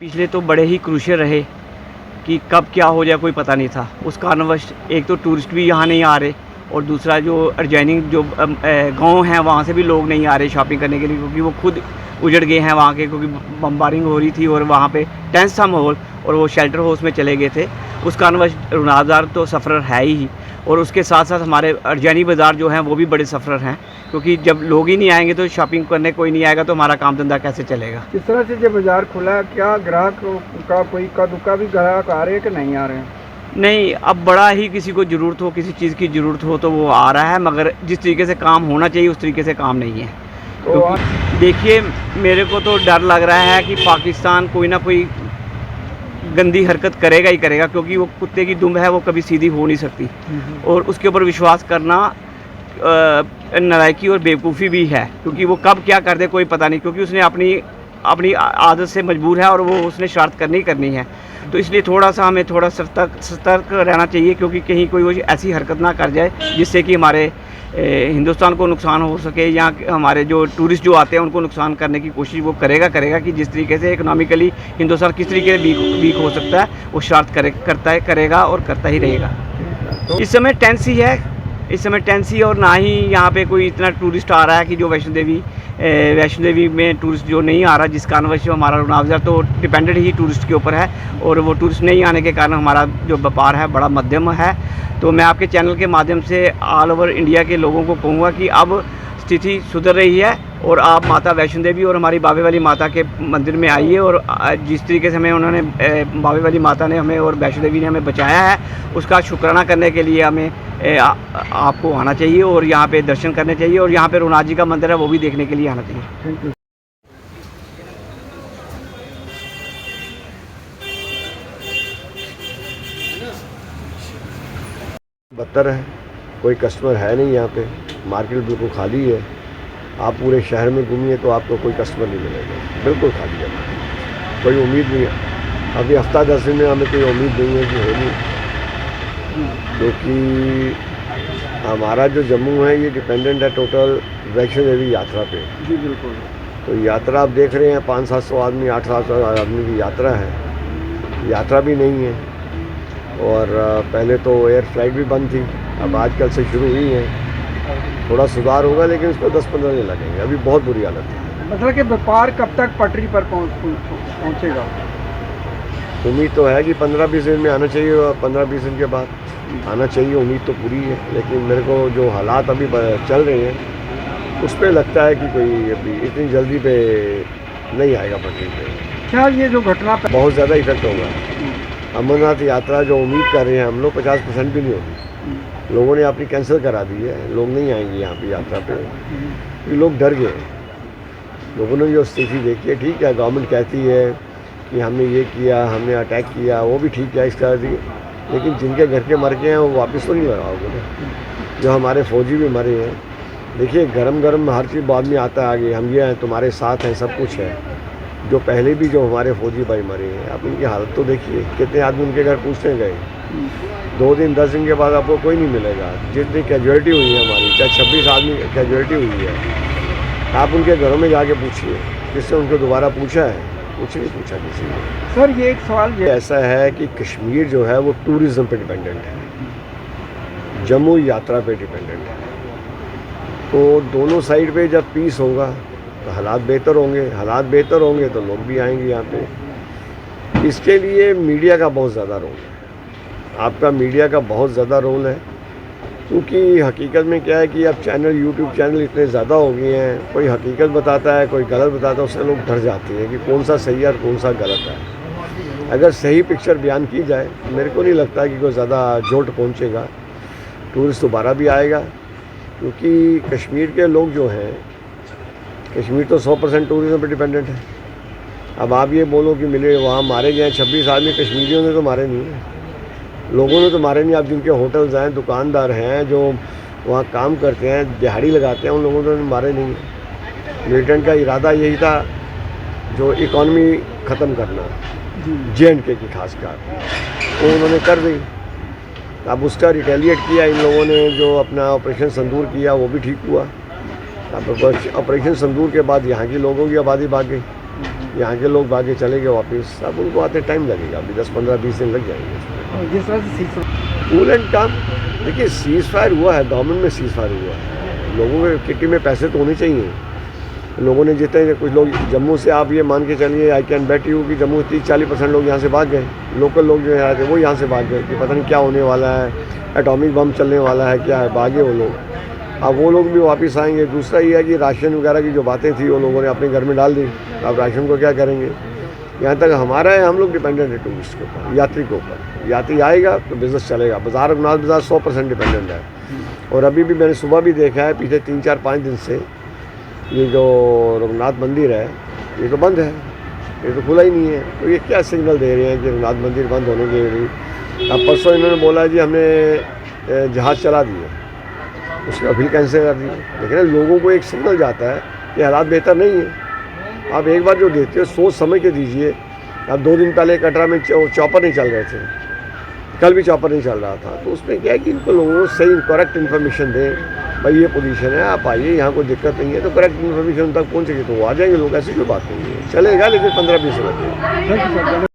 पिछले तो बड़े ही क्रूशियल रहे कि कब क्या हो जाए कोई पता नहीं था। उस कारणवश एक तो टूरिस्ट भी यहाँ नहीं आ रहे और दूसरा जो एडजॉइनिंग जो गांव हैं वहाँ से भी लोग नहीं आ रहे शॉपिंग करने के लिए, क्योंकि वो खुद उजड़ गए हैं वहाँ के, क्योंकि बम्बारिंग हो रही थी और वहाँ पे टेंस था माहौल और वो शेल्टर हाउस में चले गए थे। उस कारणवश रुनाबाजार तो सफ़र है ही, और उसके साथ साथ हमारे अर्जानी बाज़ार जो हैं वो भी बड़े सफ़र हैं, क्योंकि जब लोग ही नहीं आएंगे तो शॉपिंग करने कोई नहीं आएगा तो हमारा काम धंधा कैसे चलेगा। इस तरह से जब बाज़ार खुला है, क्या ग्राहक का कोई इक्का दुक्का भी ग्राहक आ रहे हैं कि नहीं आ रहे हैं? नहीं, अब बड़ा ही किसी को ज़रूरत हो, किसी चीज़ की ज़रूरत हो तो वो आ रहा है, मगर जिस तरीके से काम होना चाहिए उस तरीके से काम नहीं है। तो देखिए, मेरे को तो डर लग रहा है कि पाकिस्तान कोई ना कोई गंदी हरकत करेगा ही करेगा, क्योंकि वो कुत्ते की दुम है, वो कभी सीधी हो नहीं सकती और उसके ऊपर विश्वास करना नालायकी और बेवकूफ़ी भी है, क्योंकि वो कब क्या कर दे कोई पता नहीं, क्योंकि उसने अपनी आदत से मजबूर है और वो उसने शरारत करनी है। तो इसलिए हमें थोड़ा सतर्क रहना चाहिए, क्योंकि कहीं कोई वो ऐसी हरकत ना कर जाए जिससे कि हमारे हिंदुस्तान को नुकसान हो सके, या हमारे जो टूरिस्ट जो आते हैं उनको नुकसान करने की कोशिश वो करेगा कि जिस तरीके से इकोनॉमिकली हिंदुस्तान किस तरीके से वीक हो सकता है वो शरारत करेगा और करता ही रहेगा। इस समय टेंसी और ना ही यहाँ पे कोई इतना टूरिस्ट आ रहा है कि जो वैष्णो देवी में टूरिस्ट जो नहीं आ रहा, जिस कारणवश हमारा रुनाबाजार तो डिपेंडेंट ही टूरिस्ट के ऊपर है, और वो टूरिस्ट नहीं आने के कारण हमारा जो व्यापार है बड़ा मध्यम है। तो मैं आपके चैनल के माध्यम से ऑल ओवर इंडिया के लोगों को कहूँगा कि अब स्थिति सुधर रही है और आप माता वैष्णो देवी और हमारी बाबे वाली माता के मंदिर में आइए, और जिस तरीके से हमें उन्होंने बाबे वाली माता ने हमें और वैष्णो देवी ने हमें बचाया है, उसका शुक्राना करने के लिए हमें आपको आना चाहिए और यहाँ पे दर्शन करने चाहिए, और यहाँ पे रुनाथ जी का मंदिर है वो भी देखने के लिए आना चाहिए। Thank you. बदतर है, कोई कस्टमर है नहीं यहाँ पे, मार्केट बिल्कुल खाली है। आप पूरे शहर में घूमिए तो आपको कोई कस्टमर नहीं मिलेगा, बिल्कुल खाली है, कोई उम्मीद नहीं है। अभी हफ्ता 10 दिन में हमें कोई उम्मीद नहीं है कि होगी, क्योंकि हमारा जो जम्मू है ये डिपेंडेंट है टोटल वैष्णो देवी यात्रा पे। जी बिल्कुल। तो यात्रा आप देख रहे हैं 500-700 आदमी 800 आदमी की यात्रा है, यात्रा भी नहीं है। और पहले तो एयर फ्लाइट भी बंद थी, अब आजकल से शुरू हुई है, थोड़ा सुधार होगा लेकिन इसको 10-15 दिन लगेंगे, अभी बहुत बुरी हालत है। मतलब कि व्यापार कब तक पटरी पर पहुँचेगा? उम्मीद तो है कि 15-20 दिन में आना चाहिए, और 15-20 दिन के बाद आना चाहिए, उम्मीद तो पूरी है। लेकिन मेरे को जो हालात अभी चल रहे हैं उस पर लगता है कि कोई अभी इतनी जल्दी पे नहीं आएगा पटरी पे। क्या ये जो घटना बहुत ज़्यादा इफेक्ट होगा। अमरनाथ यात्रा जो उम्मीद कर रहे हैं हम लोग 50% भी नहीं होगी, लोगों ने अपनी कैंसिल करा दी है, लोग नहीं आएंगे यहाँ पे यात्रा पे, ये लोग डर गए। लोगों ने जो स्थिति देखी है, ठीक है गवर्नमेंट कहती है कि हमने ये किया, हमने अटैक किया, वो भी ठीक है इस तरह से, लेकिन जिनके घर के मर गए हैं वो वापस तो नहीं लगाओगे ना। जो हमारे फौजी भी मरे हैं, देखिए गरम हर चीज़ बाद में आता है आगे, हम ये हैं तुम्हारे साथ हैं, सब कुछ है। जो पहले भी जो हमारे फौजी भाई मरे हैं, आप उनकी हालत तो देखिए, कितने आदमी उनके घर पूछने गए, 2 दिन 10 दिन के बाद आपको कोई नहीं मिलेगा। जितनी कैजुअलिटी हुई है हमारी, चाहे 26 आदमी कैजुअलिटी हुई है, आप उनके घरों में जाके पूछिए, किससे उनको दोबारा पूछा है? कुछ नहीं पूछा किसी ने। सर ये एक सवाल ऐसा है कि कश्मीर जो है वो टूरिज़्म पे डिपेंडेंट है, जम्मू यात्रा पे डिपेंडेंट है। तो दोनों साइड पे जब पीस होगा तो हालात बेहतर होंगे तो लोग भी आएंगे यहाँ पे। इसके लिए मीडिया का बहुत ज़्यादा रोल है, आपका मीडिया का बहुत ज़्यादा रोल है, क्योंकि हकीकत में क्या है कि अब यूट्यूब चैनल इतने ज़्यादा हो गए हैं, कोई हकीकत बताता है, कोई गलत बताता है, उससे लोग डर जाते हैं कि कौन सा सही है और कौन सा गलत है। अगर सही पिक्चर बयान की जाए, मेरे को नहीं लगता कि कोई ज़्यादा जोट पहुँचेगा, टूरिस्ट दोबारा भी आएगा। क्योंकि कश्मीर के लोग जो हैं, कश्मीर तो 100% टूरिज़्म पर डिपेंडेंट है। अब आप ये बोलो कि मिले वहाँ मारे गए 26 आदमी, कश्मीरियों ने तो मारे नहीं हैं, लोगों ने तो मारे नहीं। आप जिनके होटल्स हैं, दुकानदार हैं, जो वहाँ काम करते हैं, दिहाड़ी लगाते हैं, उन लोगों ने मारे नहीं हैं। मिलिटेंट का इरादा यही था जो इकॉनमी ख़त्म करना, J&K की खासकर, तो उन्होंने कर दी। अब उसका रिटेलिएट किया इन लोगों ने, जो अपना ऑपरेशन संदूर किया वो भी ठीक हुआ। अब ऑपरेशन संदूर के बाद यहाँ के लोगों की आबादी भाग गई। यहाँ के लोग भागे चले गए वापस, अब उनको आते टाइम लगेगा, अभी 10-15-20 दिन लग जाएंगे। जिस तरह से सीज कूल एंड काम, देखिए सीज़ फायर हुआ है, गवर्नमेंट में सीज़ फायर हुआ है, लोगों के किटी में पैसे तो होने चाहिए। लोगों ने जितने, कुछ लोग जम्मू से, आप ये मान के चलिए, आई कैन बेट यू कि जम्मू 30-40% लोग यहाँ से भाग गए, लोकल लोग जो है वो यहाँ से भाग गए कि पता नहीं क्या होने वाला है, एटॉमिक बम चलने वाला है, क्या है, भागे वो लोग। अब वो लोग भी वापस आएंगे। दूसरा ये है कि राशन वगैरह की जो बातें थी वो लोगों ने अपने घर में डाल दी, अब राशन को क्या करेंगे। यहाँ तक हमारा है, हम लोग डिपेंडेंट है टूरिस्ट के ऊपर, यात्री के ऊपर। यात्री आएगा तो बिज़नेस चलेगा। बाज़ार, रघुनाथ बाज़ार 100% डिपेंडेंट है। और अभी भी मैंने सुबह भी देखा है, पिछले 3-4-5 दिन से ये जो रघुनाथ मंदिर है ये तो बंद है, ये तो खुला ही नहीं है। तो ये क्या सिग्नल दे रहे हैं कि रघुनाथ मंदिर बंद होने के लिए। अब परसों इन्होंने बोला जी हमने जहाज़ चला दिए, उसकी अपील कैंसिल कर दी। लेकिन लोगों को एक सिग्नल जाता है कि हालात बेहतर नहीं है। आप एक बार जो देते हो सोच समझ के दीजिए। अब 2 दिन पहले कटरा में चॉपर नहीं चल रहे थे, कल भी चॉपर नहीं चल रहा था। तो उसमें क्या है कि इनको लोगों को सही करेक्ट इन्फॉर्मेशन दें, भाई ये पोजीशन है, आप आइए, यहाँ कोई दिक्कत नहीं है। तो करेक्ट इन्फॉर्मेशन तक पहुँचेगी तो वो आ जाएंगे लोग, ऐसी कोई बात नहीं है। चलेगा लेकिन 15-20 मिनट। Thank you sir.